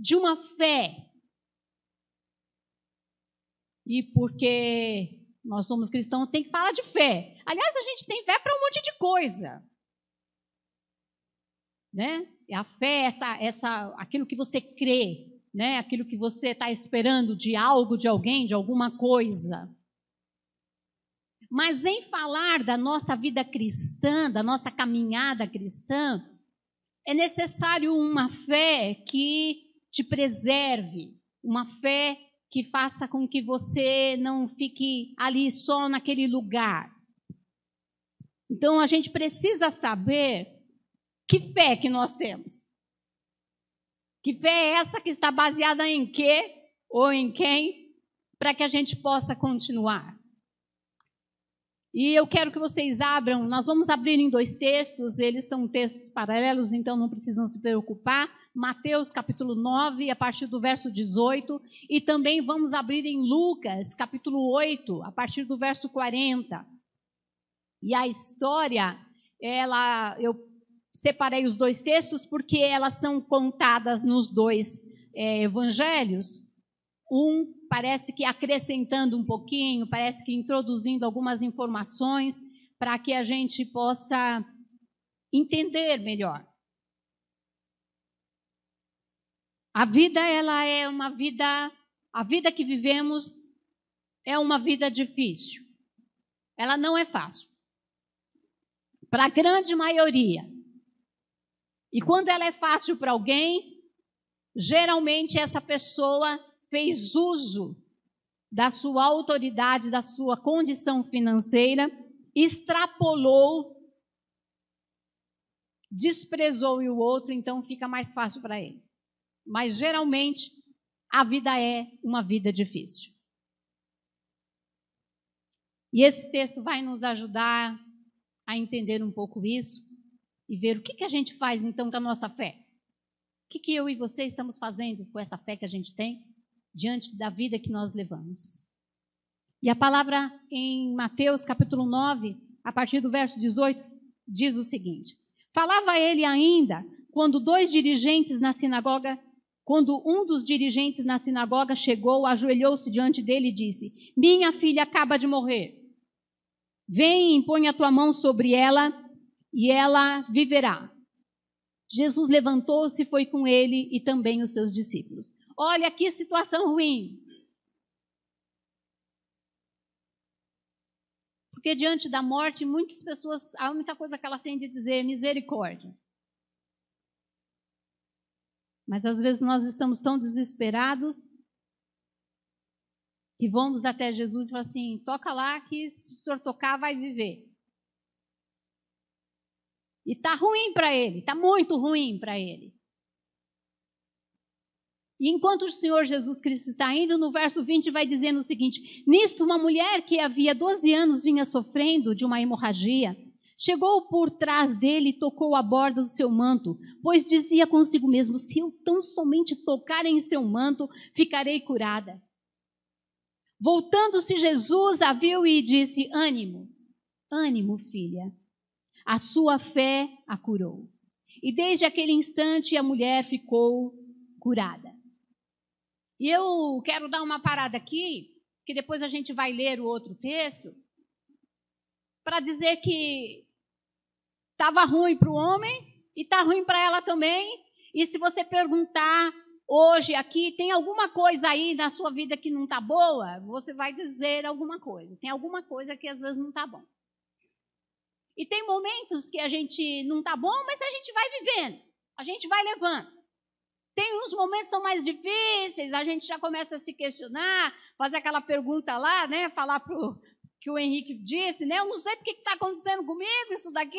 de uma fé. E porque nós somos cristãos, tem que falar de fé. Aliás, a gente tem fé para um monte de coisa. Né? A fé, aquilo que você crê, né? Aquilo que você está esperando de algo, de alguém, de alguma coisa. Mas em falar da nossa vida cristã, da nossa caminhada cristã, é necessário uma fé que te preserve, uma fé que faça com que você não fique ali só naquele lugar. Então, a gente precisa saber que fé que nós temos. Que fé é essa que está baseada em quê ou em quem, para que a gente possa continuar. E eu quero que vocês abram, nós vamos abrir em 2 textos, eles são textos paralelos, então não precisam se preocupar. Mateus capítulo 9, a partir do verso 18, e também vamos abrir em Lucas capítulo 8, a partir do verso 40. E a história, eu separei os 2 textos porque elas são contadas nos 2 evangelhos. Um parece que acrescentando um pouquinho, parece que introduzindo algumas informações para que a gente possa entender melhor. A vida, ela é uma vida, a vida que vivemos é uma vida difícil. Ela não é fácil. Para a grande maioria. E quando ela é fácil para alguém, geralmente essa pessoa fez uso da sua autoridade, da sua condição financeira, extrapolou, desprezou o outro, então fica mais fácil para ele. Mas geralmente a vida é uma vida difícil. E esse texto vai nos ajudar a entender um pouco isso e ver o que a gente faz então com a nossa fé. O que eu e você estamos fazendo com essa fé que a gente tem diante da vida que nós levamos. E a palavra em Mateus capítulo 9, a partir do verso 18, diz o seguinte: falava ele ainda quando um dos dirigentes na sinagoga chegou, ajoelhou-se diante dele e disse: minha filha acaba de morrer. Vem e põe a tua mão sobre ela e ela viverá. Jesus levantou-se e foi com ele e também os seus discípulos. Olha que situação ruim. Porque diante da morte, muitas pessoas, a única coisa que elas têm de dizer é misericórdia. Mas às vezes nós estamos tão desesperados que vamos até Jesus e falamos assim: toca lá que se o senhor tocar vai viver. E está ruim para ele, está muito ruim para ele. E enquanto o Senhor Jesus Cristo está indo, no verso 20 vai dizendo o seguinte: nisto uma mulher que havia 12 anos vinha sofrendo de uma hemorragia, chegou por trás dele e tocou a borda do seu manto, pois dizia consigo mesmo: se eu tão somente tocar em seu manto, ficarei curada. Voltando-se, Jesus a viu e disse: ânimo, ânimo, filha, a sua fé a curou. E desde aquele instante a mulher ficou curada. E eu quero dar uma parada aqui, que depois a gente vai ler o outro texto, para dizer que estava ruim para o homem e está ruim para ela também. E se você perguntar hoje aqui, tem alguma coisa aí na sua vida que não está boa? Você vai dizer alguma coisa. Tem alguma coisa que às vezes não está bom. E tem momentos que a gente não está bom, mas a gente vai vivendo, a gente vai levando. Tem uns momentos que são mais difíceis, a gente já começa a se questionar, fazer aquela pergunta lá, né? Falar pro que o Henrique disse, né? Eu não sei porque está acontecendo comigo isso daqui,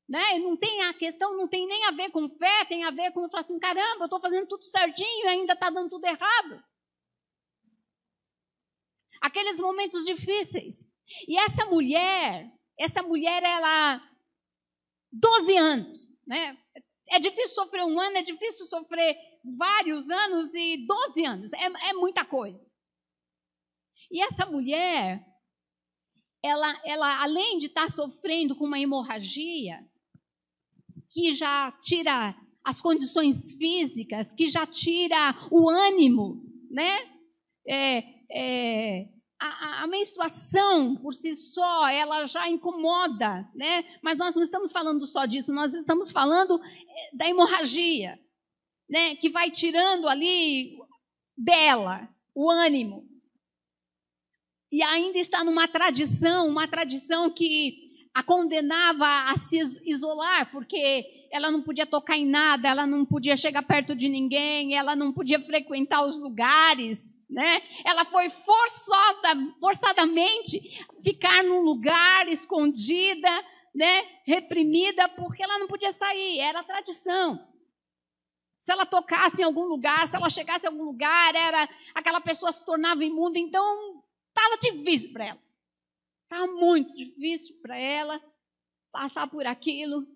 né? Não tem a questão, não tem nem a ver com fé, tem a ver com eu falar assim: caramba, eu estou fazendo tudo certinho e ainda está dando tudo errado. Aqueles momentos difíceis. E essa mulher, ela 12 anos, né? É difícil sofrer um ano, é difícil sofrer vários anos e 12 anos. É muita coisa. E essa mulher, ela além de estar sofrendo com uma hemorragia, que já tira as condições físicas, que já tira o ânimo, né? A menstruação, por si só, ela já incomoda, né? Mas nós não estamos falando só disso, nós estamos falando da hemorragia, né? Que vai tirando ali dela o ânimo. E ainda está numa tradição que a condenava a se isolar, porque ela não podia tocar em nada, ela não podia chegar perto de ninguém, ela não podia frequentar os lugares, né? Ela foi forçadamente ficar num lugar escondida, né? Reprimida, porque ela não podia sair, era a tradição. Se ela tocasse em algum lugar, se ela chegasse em algum lugar, aquela pessoa se tornava imunda, então estava difícil para ela. Estava muito difícil para ela passar por aquilo.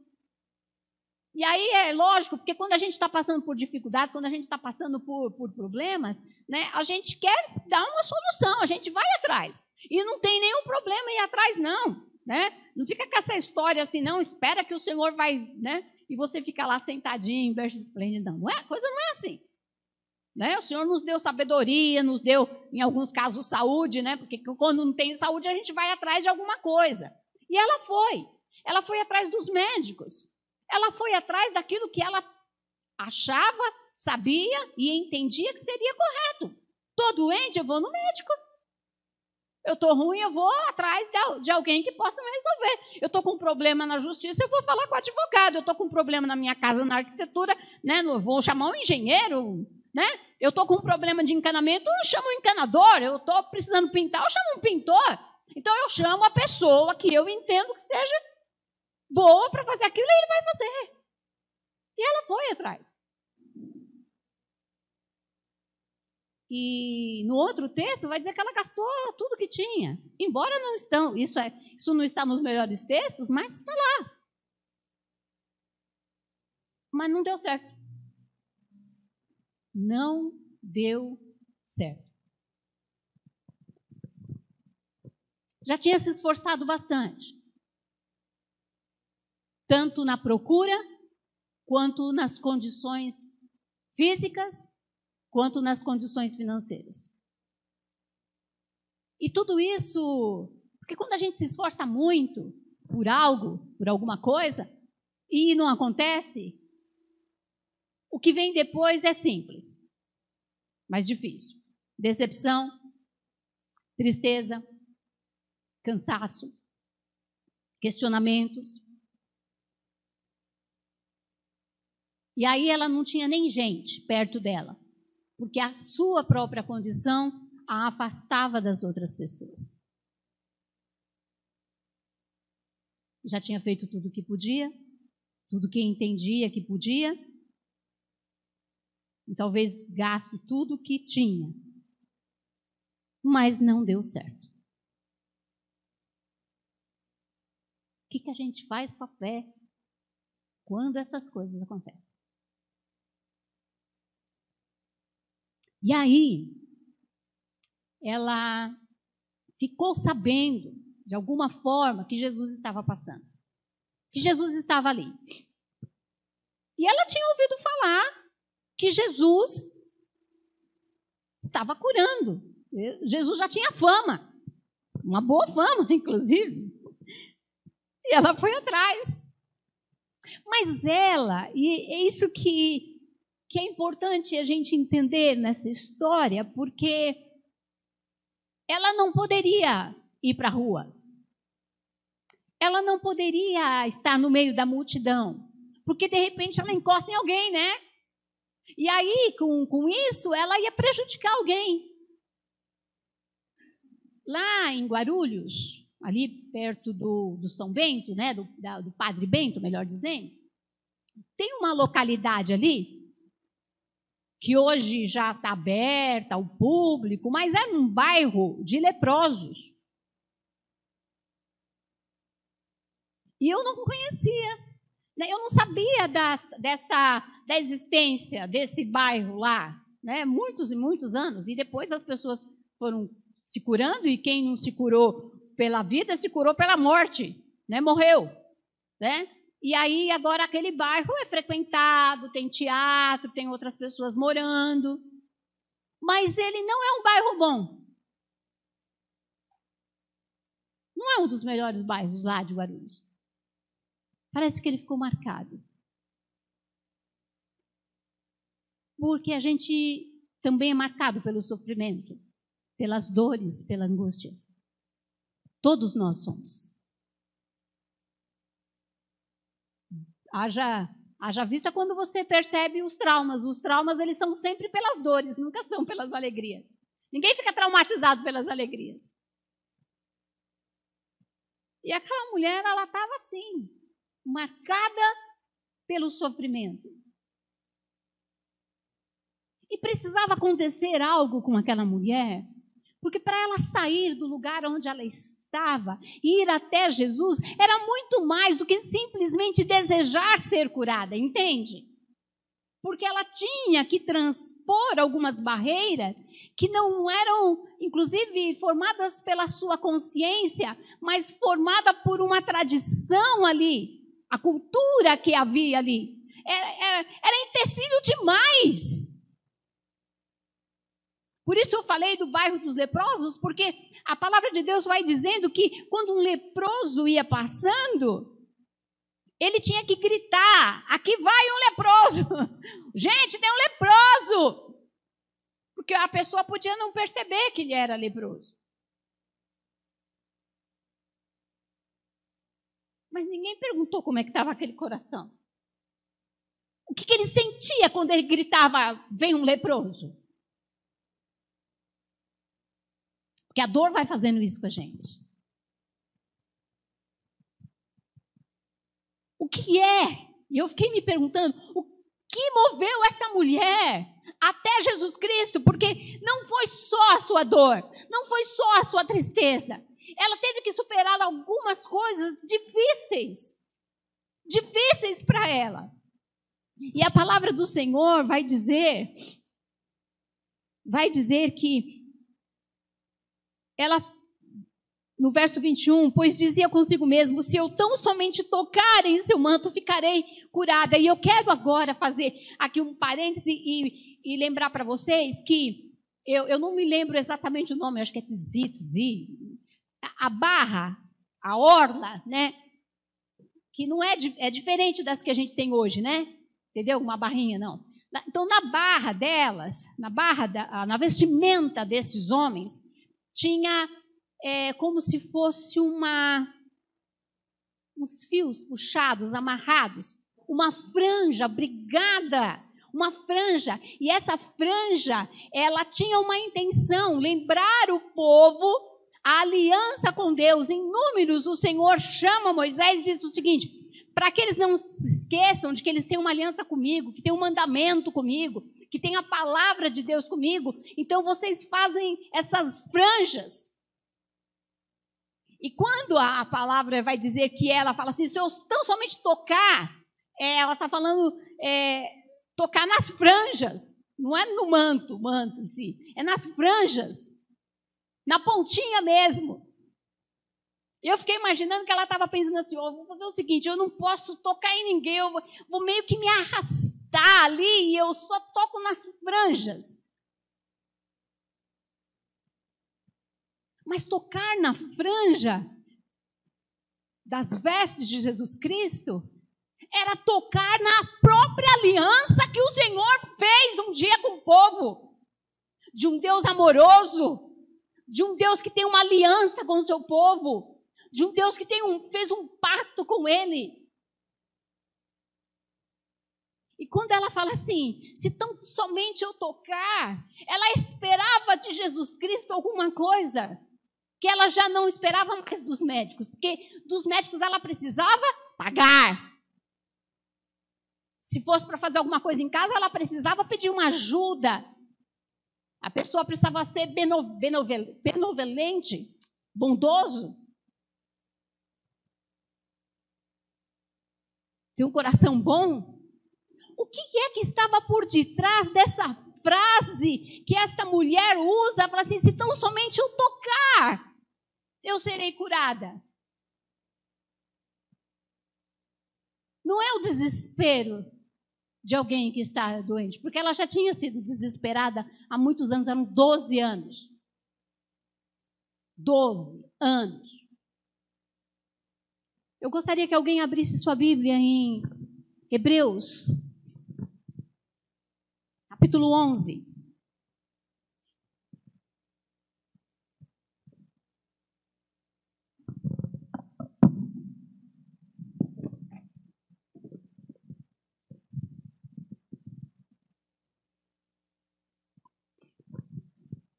E aí é lógico, porque quando a gente está passando por dificuldades, quando a gente está passando por problemas, né, a gente quer dar uma solução, a gente vai atrás. E não tem nenhum problema em ir atrás, não. Né? Não fica com essa história assim, não, espera que o Senhor vai, né? E você fica lá sentadinho, em berço esplêndido. Não é, a coisa não é assim. Né? O Senhor nos deu sabedoria, nos deu, em alguns casos, saúde, né? Porque quando não tem saúde, a gente vai atrás de alguma coisa. E ela foi atrás dos médicos. Ela foi atrás daquilo que ela achava, sabia e entendia que seria correto. Estou doente, eu vou no médico. Eu estou ruim, eu vou atrás de alguém que possa me resolver. Eu estou com um problema na justiça, eu vou falar com o advogado. Eu estou com um problema na minha casa, na arquitetura, né? Eu vou chamar um engenheiro, né? Eu estou com um problema de encanamento, eu chamo um encanador. Eu estou precisando pintar, eu chamo um pintor. Então eu chamo a pessoa que eu entendo que seja boa para fazer aquilo e ele vai fazer. E ela foi atrás. E no outro texto vai dizer que ela gastou tudo que tinha. Embora não estão, isso não está nos melhores textos, mas está lá. Mas não deu certo. Não deu certo. Já tinha se esforçado bastante. Tanto na procura, quanto nas condições físicas, quanto nas condições financeiras. E tudo isso, porque quando a gente se esforça muito por algo, por alguma coisa, e não acontece, o que vem depois é simples, mas difícil. Decepção, tristeza, cansaço, questionamentos. E aí ela não tinha nem gente perto dela, porque a sua própria condição a afastava das outras pessoas. Já tinha feito tudo o que podia, tudo que entendia que podia, e talvez gasto tudo o que tinha, mas não deu certo. O que a gente faz com a fé quando essas coisas acontecem? E aí, ela ficou sabendo, de alguma forma, que Jesus estava passando. Que Jesus estava ali. E ela tinha ouvido falar que Jesus estava curando. Jesus já tinha fama. Uma boa fama, inclusive. E ela foi atrás. Mas ela, e é isso que é importante a gente entender nessa história, porque ela não poderia ir para a rua. Ela não poderia estar no meio da multidão, porque de repente ela encosta em alguém, né? E aí, com isso, ela ia prejudicar alguém. Lá em Guarulhos, ali perto do São Bento, né? Do Padre Bento, melhor dizendo, tem uma localidade ali que hoje já está aberta ao público, mas era um bairro de leprosos. E eu não conhecia, né? Eu não sabia da existência desse bairro lá, né? Muitos e muitos anos, e depois as pessoas foram se curando, e quem não se curou pela vida, se curou pela morte, né? Morreu, né? E aí agora aquele bairro é frequentado, tem teatro, tem outras pessoas morando. Mas ele não é um bairro bom. Não é um dos melhores bairros lá de Guarulhos. Parece que ele ficou marcado. Porque a gente também é marcado pelo sofrimento, pelas dores, pela angústia. Todos nós somos. Haja vista quando você percebe os traumas. Os traumas, eles são sempre pelas dores, nunca são pelas alegrias. Ninguém fica traumatizado pelas alegrias. E aquela mulher, ela estava assim, marcada pelo sofrimento. E precisava acontecer algo com aquela mulher, porque para ela sair do lugar onde ela estava e ir até Jesus, era muito mais do que simplesmente desejar ser curada, entende? Porque ela tinha que transpor algumas barreiras que não eram, inclusive, formadas pela sua consciência, mas formada por uma tradição ali, a cultura que havia ali. Era empecilho demais. Por isso eu falei do bairro dos leprosos, porque a palavra de Deus vai dizendo que quando um leproso ia passando, ele tinha que gritar: aqui vai um leproso. Gente, tem um leproso. Porque a pessoa podia não perceber que ele era leproso. Mas ninguém perguntou como é que estava aquele coração. O que ele sentia quando ele gritava: vem um leproso? Porque a dor vai fazendo isso com a gente. O que é? E eu fiquei me perguntando, o que moveu essa mulher até Jesus Cristo? Porque não foi só a sua dor, não foi só a sua tristeza. Ela teve que superar algumas coisas difíceis para ela. E a palavra do Senhor vai dizer que ela, no verso 21, pois dizia consigo mesmo: se eu tão somente tocar em seu manto, ficarei curada. E eu quero agora fazer aqui um parêntese e lembrar para vocês que, eu não me lembro exatamente o nome, eu acho que é Tzizi, a barra, a orla, né? Que não é diferente das que a gente tem hoje, né? Entendeu? Uma barrinha, não. Então, na barra delas, na vestimenta desses homens, tinha como se fosse uns fios puxados, amarrados, uma franja brigada, uma franja. E essa franja, ela tinha uma intenção, lembrar o povo a aliança com Deus. Em Números, o Senhor chama Moisés e diz o seguinte: para que eles não se esqueçam de que eles têm uma aliança comigo, que tem um mandamento comigo, que tem a palavra de Deus comigo, então vocês fazem essas franjas. E quando a palavra vai dizer que ela fala assim, se eu tão somente tocar, ela está falando tocar nas franjas, não é no manto em si, é nas franjas, na pontinha mesmo. E eu fiquei imaginando que ela estava pensando assim: eu vou fazer o seguinte, eu não posso tocar em ninguém, eu vou meio que me arrastar ali e eu só toco nas franjas. Mas tocar na franja das vestes de Jesus Cristo era tocar na própria aliança que o Senhor fez um dia com o povo. De um Deus amoroso, de um Deus que tem uma aliança com o seu povo, de um Deus que fez um pacto com ele. E quando ela fala assim, se tão somente eu tocar, ela esperava de Jesus Cristo alguma coisa que ela já não esperava mais dos médicos, porque dos médicos ela precisava pagar. Se fosse para fazer alguma coisa em casa, ela precisava pedir uma ajuda. A pessoa precisava ser benevolente, bondoso. Tem um coração bom. O que é que estava por detrás dessa frase que esta mulher usa? Fala assim: se tão somente eu tocar, eu serei curada. Não é o desespero de alguém que está doente, porque ela já tinha sido desesperada há muitos anos, eram 12 anos. 12 anos. Eu gostaria que alguém abrisse sua Bíblia em Hebreus, capítulo 11.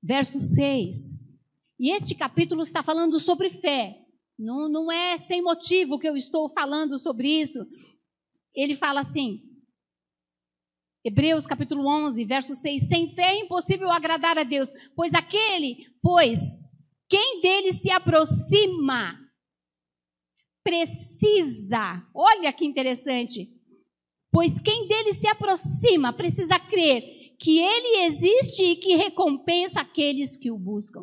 Verso 6. E este capítulo está falando sobre fé. Não é sem motivo que eu estou falando sobre isso. Ele fala assim, Hebreus capítulo 11, verso 6. Sem fé é impossível agradar a Deus, pois quem dele se aproxima precisa, olha que interessante, pois quem dele se aproxima precisa crer que ele existe e que recompensa aqueles que o buscam.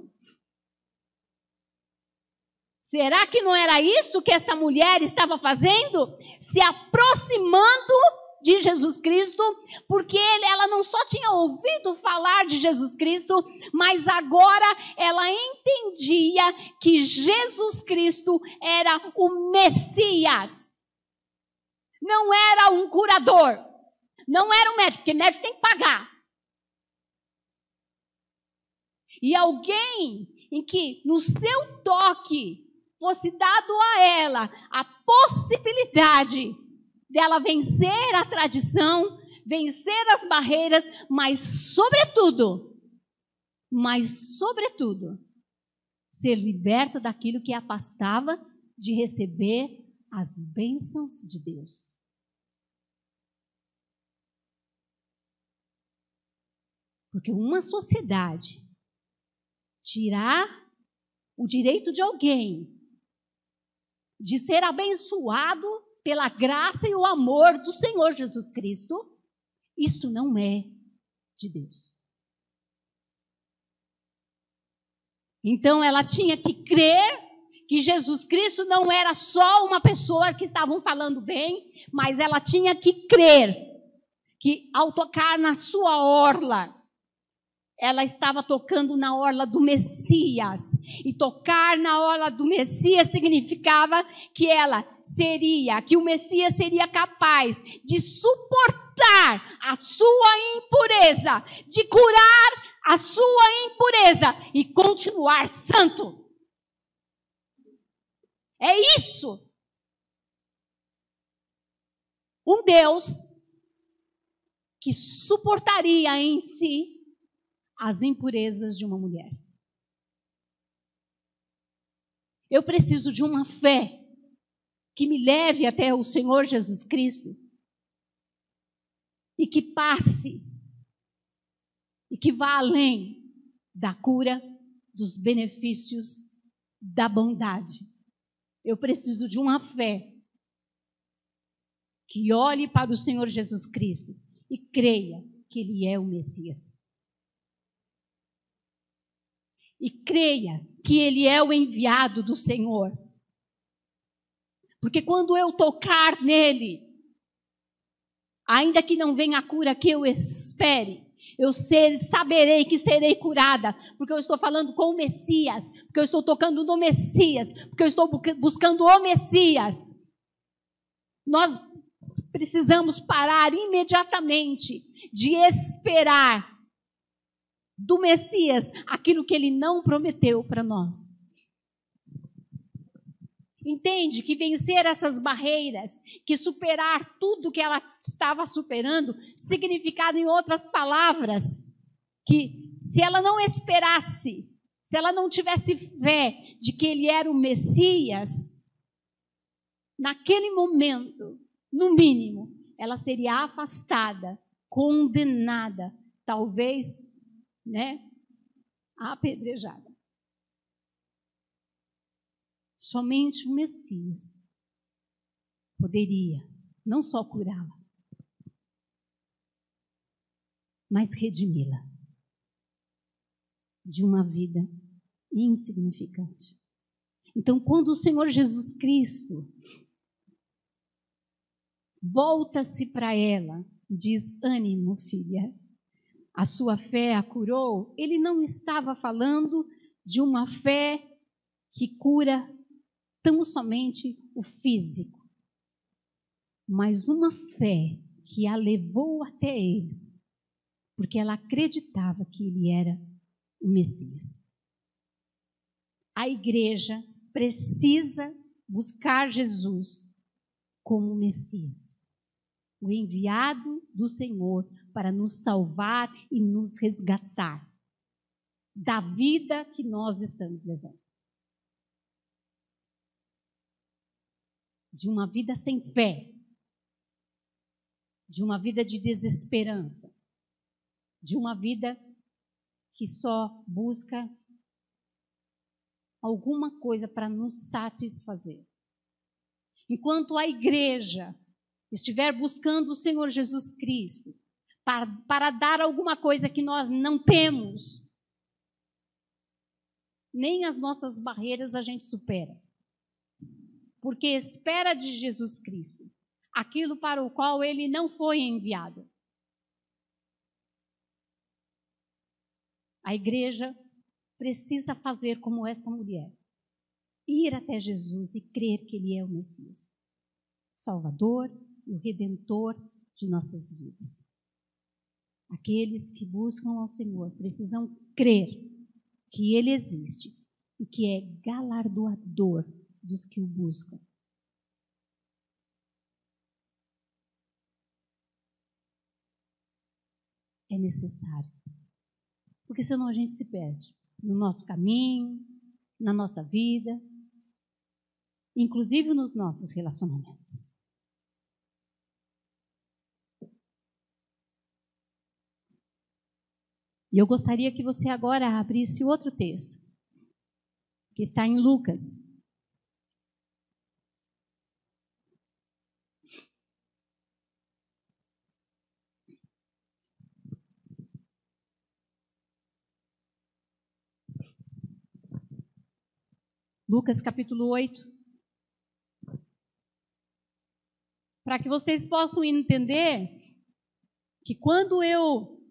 Será que não era isso que essa mulher estava fazendo? Se aproximando de Jesus Cristo, porque ela não só tinha ouvido falar de Jesus Cristo, mas agora ela entendia que Jesus Cristo era o Messias. Não era um curador, não era um médico, porque médico tem que pagar. E alguém em que no seu toque fosse dado a ela a possibilidade dela vencer a tradição, vencer as barreiras, mas sobretudo, ser liberta daquilo que a afastava de receber as bênçãos de Deus. Porque uma sociedade tirar o direito de alguém de ser abençoado pela graça e o amor do Senhor Jesus Cristo, isto não é de Deus. Então ela tinha que crer que Jesus Cristo não era só uma pessoa que estavam falando bem, mas ela tinha que crer que ao tocar na sua orla, ela estava tocando na orla do Messias. E tocar na orla do Messias significava que o Messias seria capaz de suportar a sua impureza, de curar a sua impureza e continuar santo. É isso. Um Deus que suportaria em si as impurezas de uma mulher. Eu preciso de uma fé que me leve até o Senhor Jesus Cristo e que passe e que vá além da cura, dos benefícios, da bondade. Eu preciso de uma fé que olhe para o Senhor Jesus Cristo e creia que Ele é o Messias. E creia que Ele é o enviado do Senhor. Porque quando eu tocar nele, ainda que não venha a cura que eu espere, saberei que serei curada, porque eu estou falando com o Messias, porque eu estou tocando no Messias, porque eu estou buscando o Messias. Nós precisamos parar imediatamente de esperar do Messias aquilo que ele não prometeu para nós. Entende que vencer essas barreiras, que superar tudo que ela estava superando, significava, em outras palavras, que se ela não esperasse, se ela não tivesse fé de que ele era o Messias, naquele momento, no mínimo, ela seria afastada, condenada, talvez, apedrejada. Somente o Messias poderia não só curá-la, mas redimi-la de uma vida insignificante. Então, quando o Senhor Jesus Cristo volta-se para ela, diz: ânimo, filha, a sua fé a curou. Ele não estava falando de uma fé que cura tão somente o físico, mas uma fé que a levou até ele, porque ela acreditava que ele era o Messias. A igreja precisa buscar Jesus como Messias, o enviado do Senhor para nos salvar e nos resgatar da vida que nós estamos levando. De uma vida sem fé, de uma vida de desesperança, de uma vida que só busca alguma coisa para nos satisfazer. Enquanto a igreja estiver buscando o Senhor Jesus Cristo para dar alguma coisa que nós não temos, nem as nossas barreiras a gente supera. Porque espera de Jesus Cristo aquilo para o qual ele não foi enviado. A igreja precisa fazer como esta mulher, ir até Jesus e crer que ele é o Messias, Salvador e o Redentor de nossas vidas. Aqueles que buscam ao Senhor precisam crer que ele existe e que é galardoador dos que o buscam. É necessário. Porque senão a gente se perde no nosso caminho, na nossa vida, inclusive nos nossos relacionamentos. E eu gostaria que você agora abrisse outro texto, que está em Lucas. Lucas capítulo 8. Para que vocês possam entender que quando eu,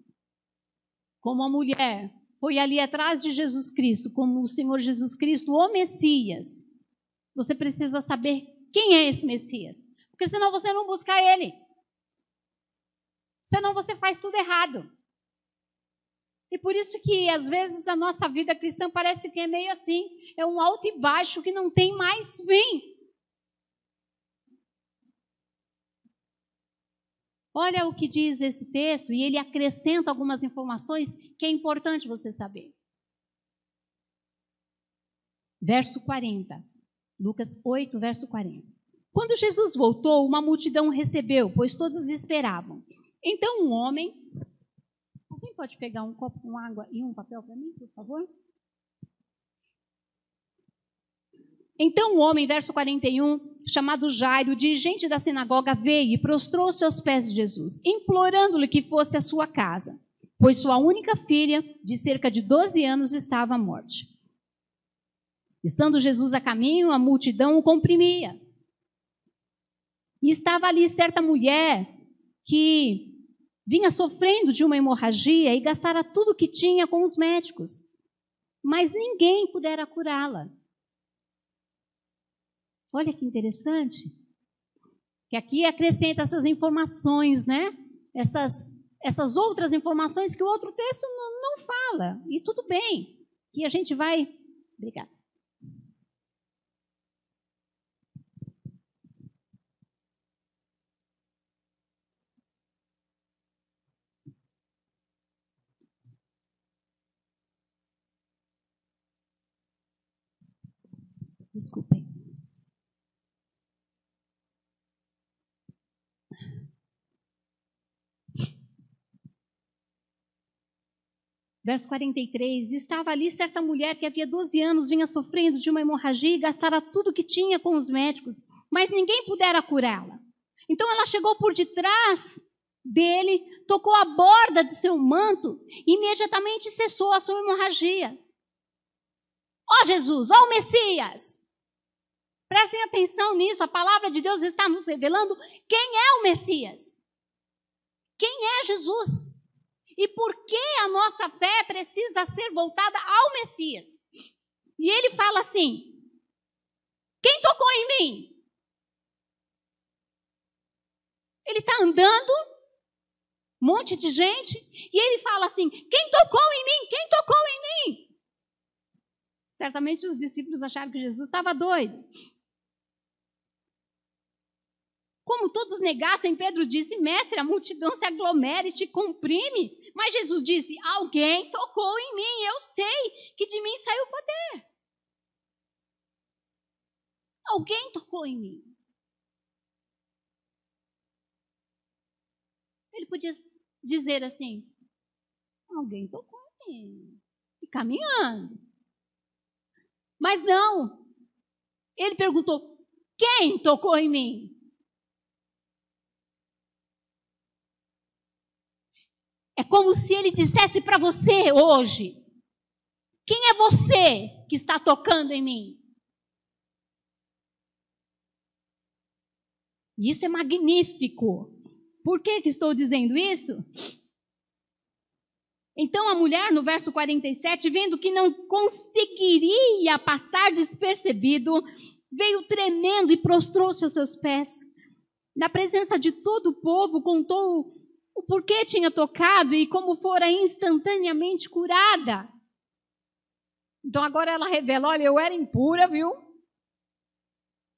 como a mulher, foi ali atrás de Jesus Cristo, como o Senhor Jesus Cristo, o Messias, você precisa saber quem é esse Messias. Porque senão você não busca ele. Senão você faz tudo errado. E por isso que, às vezes, a nossa vida cristã parece que é meio assim. É um alto e baixo que não tem mais fim. Olha o que diz esse texto, e ele acrescenta algumas informações que é importante você saber. Verso 40. Lucas 8, verso 40. Quando Jesus voltou, uma multidão o recebeu, pois todos esperavam. Então um homem... Alguém pode pegar um copo com água e um papel para mim, por favor? Então o homem, verso 41, chamado Jairo, dirigente da sinagoga, veio e prostrou-se aos pés de Jesus, implorando-lhe que fosse à sua casa, pois sua única filha, de cerca de 12 anos, estava à morte. Estando Jesus a caminho, a multidão o comprimia. E estava ali certa mulher que vinha sofrendo de uma hemorragia e gastara tudo o que tinha com os médicos, mas ninguém pudera curá-la. Olha que interessante, que aqui acrescenta essas informações, né? Essas outras informações que o outro texto não fala. E tudo bem, que a gente vai... Obrigada. Desculpem. Verso 43, estava ali certa mulher que havia 12 anos, vinha sofrendo de uma hemorragia e gastara tudo que tinha com os médicos, mas ninguém pudera curá-la. Então ela chegou por detrás dele, tocou a borda de seu manto e imediatamente cessou a sua hemorragia. Ó Jesus, ó o Messias! Prestem atenção nisso, a palavra de Deus está nos revelando quem é o Messias. Quem é Jesus? E por que a nossa fé precisa ser voltada ao Messias? E ele fala assim, quem tocou em mim? Ele está andando, um monte de gente, e ele fala assim, quem tocou em mim? Quem tocou em mim? Certamente os discípulos acharam que Jesus estava doido. Como todos negassem, Pedro disse, mestre, a multidão se aglomera e te comprime. Mas Jesus disse, alguém tocou em mim, eu sei que de mim saiu o poder. Alguém tocou em mim. Ele podia dizer assim, alguém tocou em mim. E caminhando. Mas não. Ele perguntou, quem tocou em mim? É como se ele dissesse para você hoje, quem é você que está tocando em mim? Isso é magnífico. Por que estou dizendo isso? Então a mulher, no verso 47, vendo que não conseguiria passar despercebido, veio tremendo e prostrou-se aos seus pés. Na presença de todo o povo, contou o porquê tinha tocado e como fora instantaneamente curada. Então agora ela revela, olha, eu era impura, viu?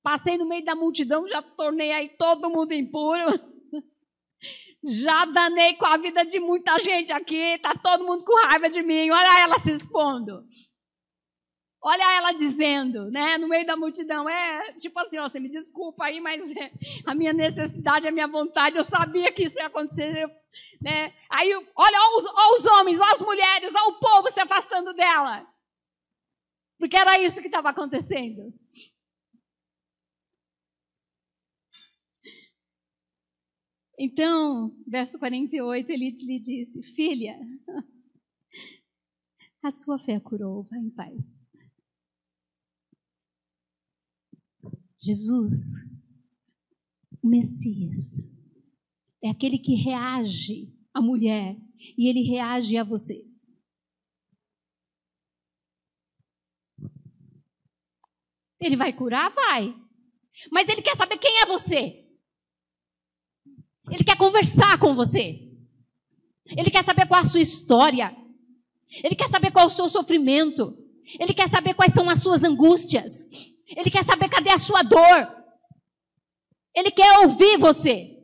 Passei no meio da multidão, já tornei aí todo mundo impuro. Já danei com a vida de muita gente aqui, tá todo mundo com raiva de mim. Olha ela se expondo. Olha ela dizendo, né, no meio da multidão, tipo assim, ó, você me desculpa aí, mas a minha necessidade, a minha vontade, eu sabia que isso ia acontecer, né? Aí, olha os homens, olha as mulheres, olha o povo se afastando dela. Porque era isso que estava acontecendo. Então, verso 48, ele lhe disse, filha, a sua fé curou, vai em paz. Jesus, o Messias, é aquele que reage à mulher e ele reage a você. Ele vai curar? Vai. Mas ele quer saber quem é você. Ele quer conversar com você. Ele quer saber qual a sua história. Ele quer saber qual é o seu sofrimento. Ele quer saber quais são as suas angústias. Ele quer saber cadê a sua dor. Ele quer ouvir você.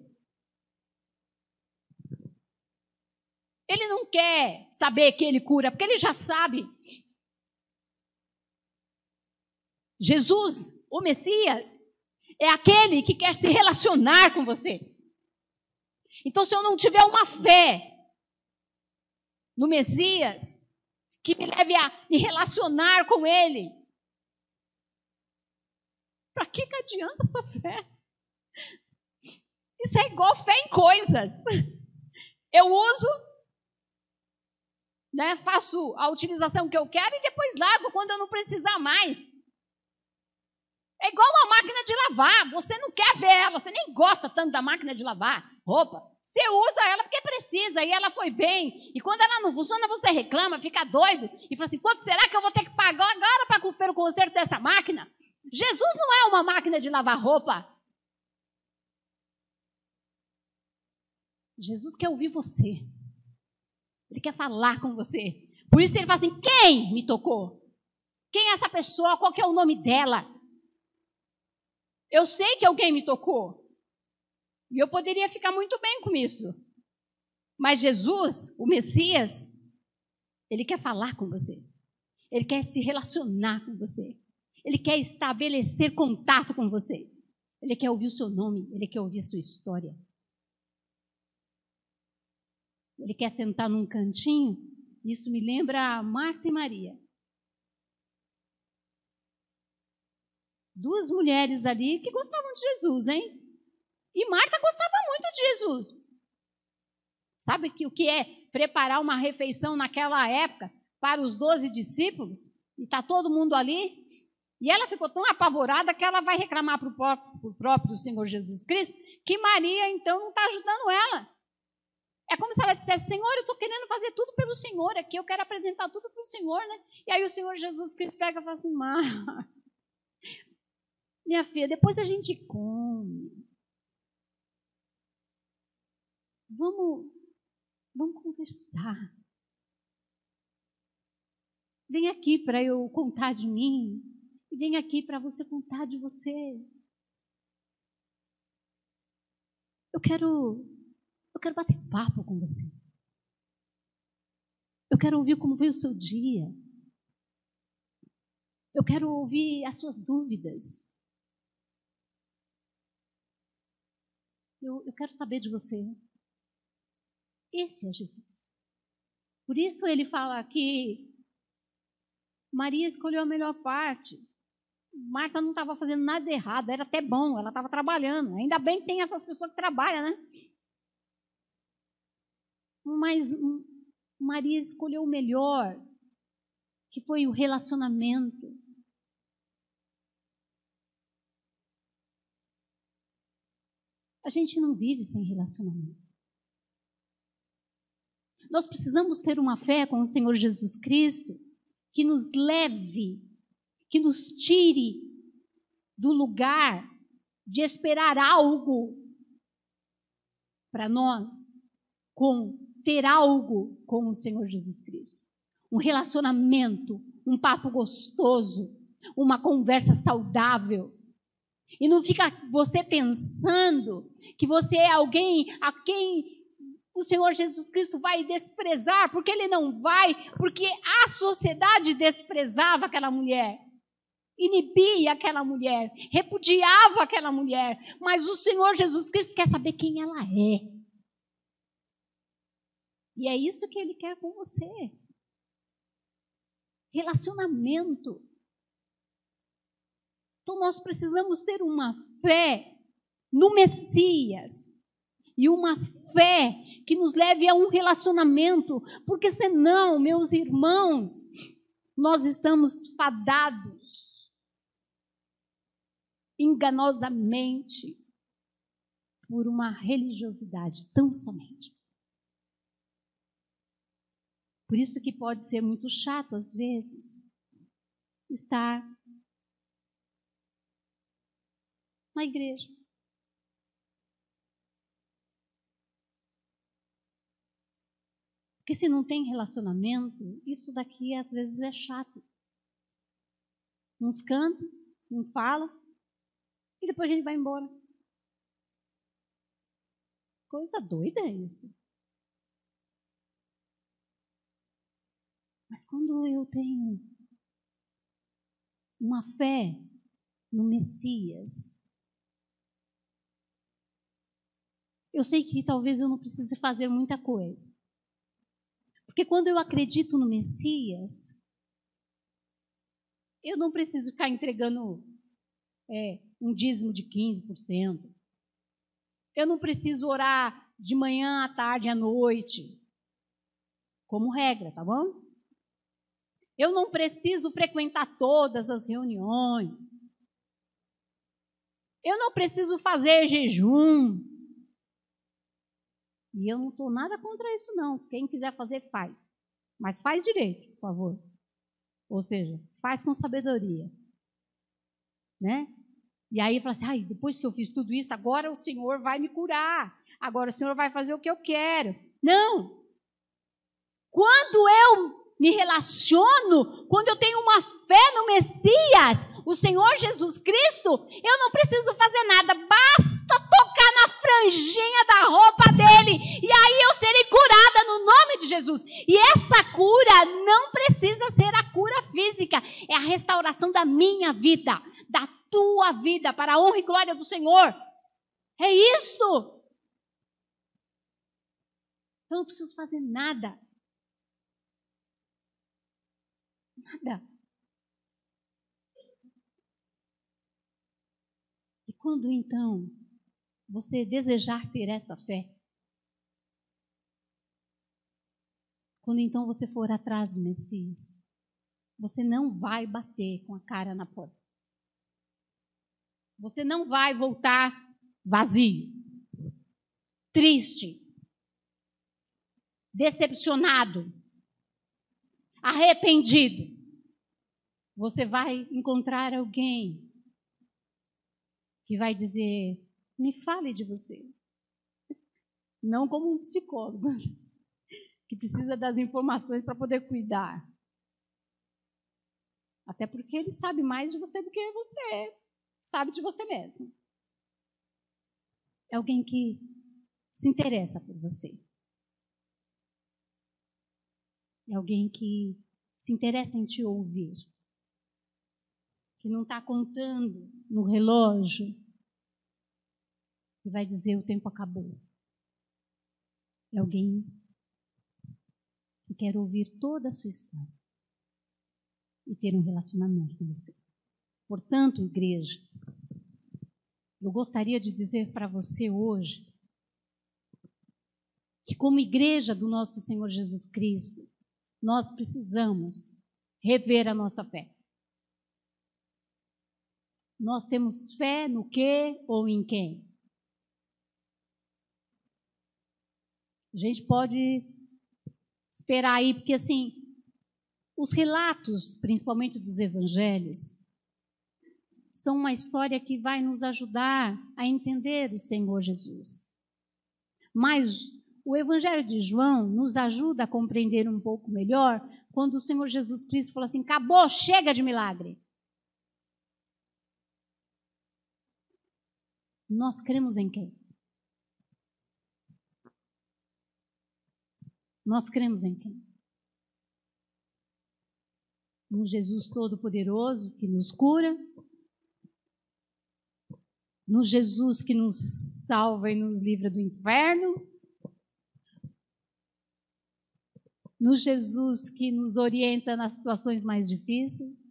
Ele não quer saber que ele cura, porque ele já sabe. Jesus, o Messias, é aquele que quer se relacionar com você. Então, se eu não tiver uma fé no Messias, que me leve a me relacionar com ele, para que adianta essa fé? Isso é igual fé em coisas. Eu uso, né, faço a utilização que eu quero e depois largo quando eu não precisar mais. É igual uma máquina de lavar. Você não quer ver ela, você nem gosta tanto da máquina de lavar roupa. Você usa ela porque precisa e ela foi bem. E quando ela não funciona, você reclama, fica doido e fala assim, quanto será que eu vou ter que pagar agora para o conserto dessa máquina? Jesus não é uma máquina de lavar roupa. Jesus quer ouvir você. Ele quer falar com você. Por isso ele fala assim, quem me tocou? Quem é essa pessoa? Qual que é o nome dela? Eu sei que alguém me tocou. E eu poderia ficar muito bem com isso. Mas Jesus, o Messias, ele quer falar com você. Ele quer se relacionar com você. Ele quer estabelecer contato com você. Ele quer ouvir o seu nome. Ele quer ouvir a sua história. Ele quer sentar num cantinho. Isso me lembra Marta e Maria. Duas mulheres ali que gostavam de Jesus, hein? E Marta gostava muito de Jesus. Sabe o que é preparar uma refeição naquela época para os 12 discípulos? E está todo mundo ali? E ela ficou tão apavorada que ela vai reclamar para o próprio Senhor Jesus Cristo que Maria, então, não está ajudando ela. É como se ela dissesse, Senhor, eu estou querendo fazer tudo pelo Senhor aqui, eu quero apresentar tudo para o Senhor, né? E aí o Senhor Jesus Cristo pega e fala assim, minha filha, depois a gente come. Vamos conversar. Vem aqui para eu contar de mim. E vem aqui para você contar de você. Eu quero bater papo com você. Eu quero ouvir como foi o seu dia. Eu quero ouvir as suas dúvidas. Eu quero saber de você. Esse é Jesus. Por isso ele fala que Maria escolheu a melhor parte. Marta não estava fazendo nada errado, era até bom, ela estava trabalhando. Ainda bem que tem essas pessoas que trabalham, né? Mas Maria escolheu o melhor, que foi o relacionamento. A gente não vive sem relacionamento. Nós precisamos ter uma fé com o Senhor Jesus Cristo que nos leve, que nos tire do lugar de esperar algo para nós, ter algo com o Senhor Jesus Cristo. Um relacionamento, um papo gostoso, uma conversa saudável. E não fica você pensando que você é alguém a quem o Senhor Jesus Cristo vai desprezar, porque ele não vai, porque a sociedade desprezava aquela mulher, inibia aquela mulher, repudiava aquela mulher, mas o Senhor Jesus Cristo quer saber quem ela é. E é isso que ele quer com você. Relacionamento. Então nós precisamos ter uma fé no Messias e uma fé que nos leve a um relacionamento, porque senão, meus irmãos, nós estamos fadados enganosamente por uma religiosidade tão somente. Por isso que pode ser muito chato, às vezes, estar na igreja. Porque se não tem relacionamento, isso daqui às vezes é chato. Uns cantam, uns falam, e depois a gente vai embora. Coisa doida é isso. Mas quando eu tenho uma fé no Messias, eu sei que talvez eu não precise fazer muita coisa. Porque quando eu acredito no Messias, eu não preciso ficar entregando um dízimo de 15%. Eu não preciso orar de manhã, à tarde, à noite, como regra, tá bom? Eu não preciso frequentar todas as reuniões. Eu não preciso fazer jejum. E eu não estou nada contra isso, não. Quem quiser fazer, faz. Mas faz direito, por favor. Ou seja, faz com sabedoria. Né? E aí fala assim, depois que eu fiz tudo isso, agora o Senhor vai me curar. Agora o Senhor vai fazer o que eu quero. Não! Quando eu me relaciono, quando eu tenho uma fé no Messias, o Senhor Jesus Cristo, eu não preciso fazer nada, basta tocar na franjinha da roupa dele, e aí eu serei curada no nome de Jesus. E essa cura não precisa ser a cura física, é a restauração da minha vida, da tua vida, para a honra e glória do Senhor. É isso. Eu não preciso fazer nada. Nada. E quando então você desejar ter esta fé, quando então você for atrás do Messias, você não vai bater com a cara na porta. Você não vai voltar vazio, triste, decepcionado, arrependido. Você vai encontrar alguém que vai dizer: me fale de você. Não como um psicólogo, que precisa das informações para poder cuidar. Até porque ele sabe mais de você do que você sabe de você mesmo. É alguém que se interessa por você. É alguém que se interessa em te ouvir. Que não está contando no relógio e vai dizer: o tempo acabou. É alguém que quer ouvir toda a sua história e ter um relacionamento com você. Portanto, igreja, eu gostaria de dizer para você hoje que, como igreja do nosso Senhor Jesus Cristo, nós precisamos rever a nossa fé. Nós temos fé no quê ou em quem? A gente pode esperar aí, porque assim, os relatos, principalmente dos evangelhos, são uma história que vai nos ajudar a entender o Senhor Jesus. Mas o Evangelho de João nos ajuda a compreender um pouco melhor quando o Senhor Jesus Cristo falou assim: acabou, chega de milagre. Nós cremos em quem? Nós cremos em quem? No Jesus Todo-Poderoso que nos cura, no Jesus que nos salva e nos livra do inferno, no Jesus que nos orienta nas situações mais difíceis,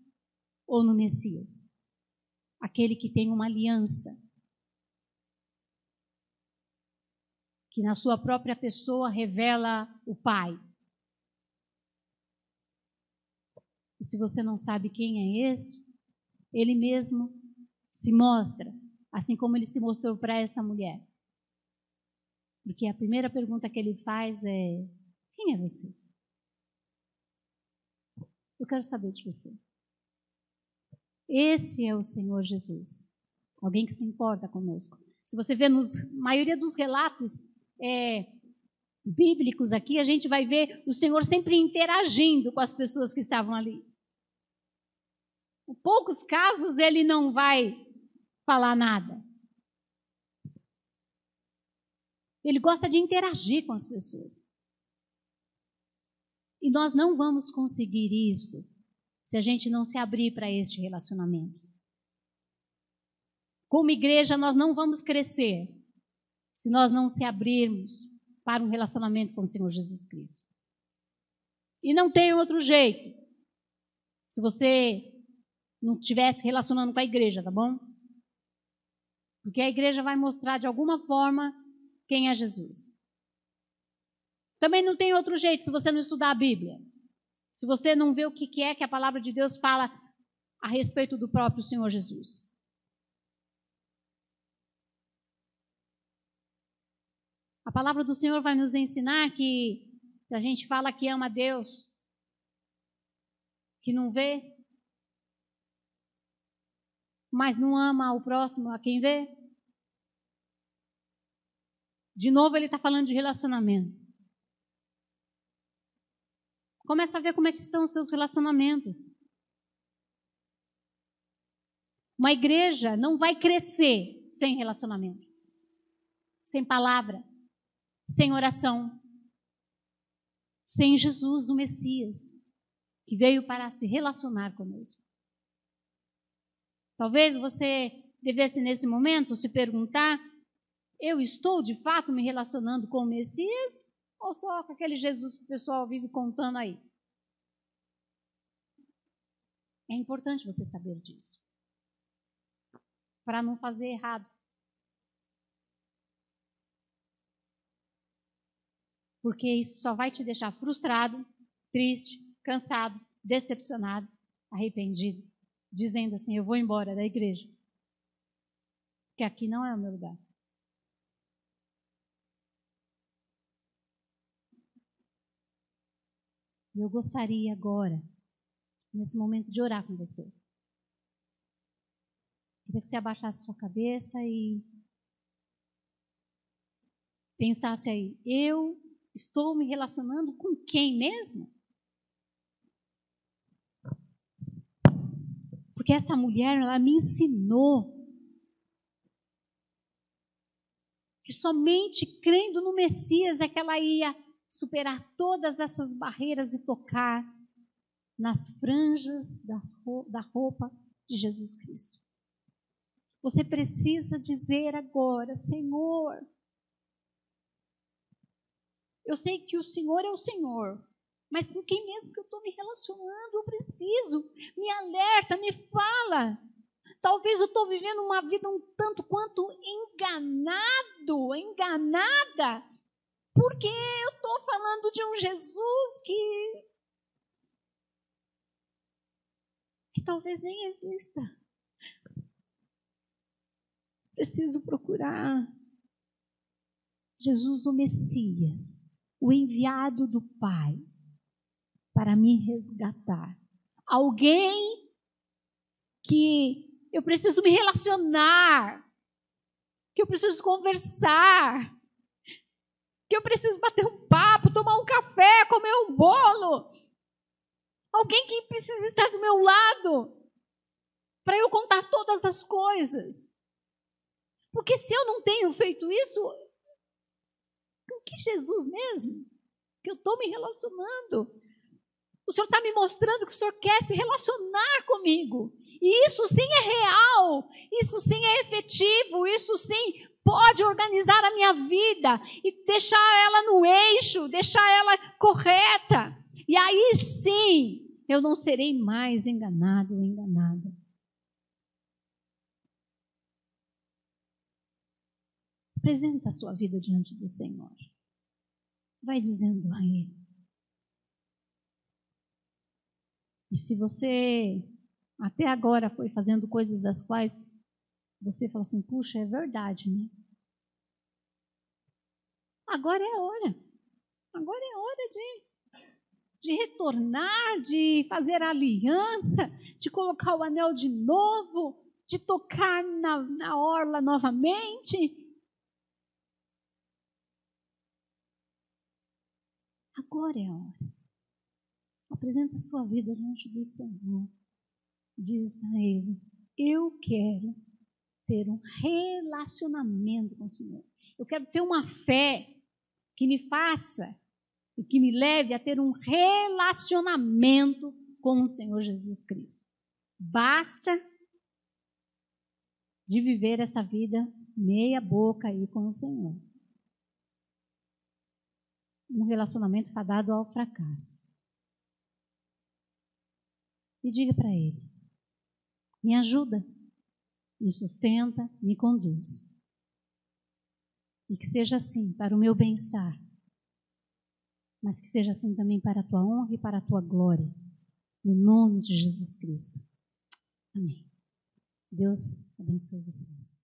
ou no Messias, aquele que tem uma aliança, que na sua própria pessoa revela o Pai. E se você não sabe quem é esse, ele mesmo se mostra, assim como ele se mostrou para esta mulher. Porque a primeira pergunta que ele faz é: quem é você? Eu quero saber de você. Esse é o Senhor Jesus, alguém que se importa conosco. Se você vê na maioria dos relatos bíblicos aqui, a gente vai ver o Senhor sempre interagindo com as pessoas que estavam ali. Em poucos casos ele não vai falar nada. Ele gosta de interagir com as pessoas. E nós não vamos conseguir isso se a gente não se abrir para este relacionamento. Como igreja, nós não vamos crescer se nós não se abrirmos para um relacionamento com o Senhor Jesus Cristo. E não tem outro jeito. Se você não estiver se relacionando com a igreja, tá bom? Porque a igreja vai mostrar de alguma forma quem é Jesus. Também não tem outro jeito se você não estudar a Bíblia. Se você não vê o que é que a palavra de Deus fala a respeito do próprio Senhor Jesus. A palavra do Senhor vai nos ensinar que a gente fala que ama Deus, que não vê, mas não ama o próximo, a quem vê. De novo ele está falando de relacionamento. Começa a ver como é que estão os seus relacionamentos. Uma igreja não vai crescer sem relacionamento, sem palavra, sem oração, sem Jesus, o Messias, que veio para se relacionar conosco. Talvez você devesse, nesse momento, se perguntar: eu estou, de fato, me relacionando com o Messias ou só com aquele Jesus que o pessoal vive contando aí? É importante você saber disso, para não fazer errado. Porque isso só vai te deixar frustrado, triste, cansado, decepcionado, arrependido, dizendo assim: eu vou embora da igreja. porque aqui não é o meu lugar. Eu gostaria agora, nesse momento, de orar com você. Queria que você abaixasse sua cabeça e pensasse aí, eu estou me relacionando com quem mesmo? Porque essa mulher, ela me ensinou que somente crendo no Messias é que ela ia superar todas essas barreiras e tocar nas franjas da roupa de Jesus Cristo. Você precisa dizer agora, Senhor, eu sei que o Senhor é o Senhor, mas com quem mesmo que eu estou me relacionando? Eu preciso, me alerta, me fala. Talvez eu estou vivendo uma vida um tanto quanto enganada, porque eu estou falando de um Jesus que talvez nem exista. Preciso procurar Jesus, o Messias, o enviado do Pai, para me resgatar. Alguém que eu preciso me relacionar, que eu preciso conversar, que eu preciso bater um papo, tomar um café, comer um bolo. Alguém que precisa estar do meu lado, para eu contar todas as coisas. Porque se eu não tenho feito isso, com que Jesus mesmo? Que eu estou me relacionando. O Senhor está me mostrando que o Senhor quer se relacionar comigo. E isso sim é real, isso sim é efetivo, isso sim pode organizar a minha vida e deixar ela no eixo, deixar ela correta. E aí sim, eu não serei mais enganado ou enganada. Apresenta a sua vida diante do Senhor. Vai dizendo a Ele. E se você até agora foi fazendo coisas das quais você falou assim, puxa, é verdade, né? Agora é a hora. Agora é a hora de retornar, de fazer a aliança, de colocar o anel de novo, de tocar na orla novamente. Agora é a hora. Apresenta a sua vida diante do Senhor. Diz a Ele, eu quero ter um relacionamento com o Senhor. Eu quero ter uma fé que me faça e que me leve a ter um relacionamento com o Senhor Jesus Cristo. Basta de viver essa vida meia boca aí com o Senhor. Um relacionamento fadado ao fracasso. E diga para Ele, me ajuda, me sustenta, me conduz. E que seja assim para o meu bem-estar, mas que seja assim também para a tua honra e para a tua glória, no nome de Jesus Cristo. Amém. Deus abençoe vocês.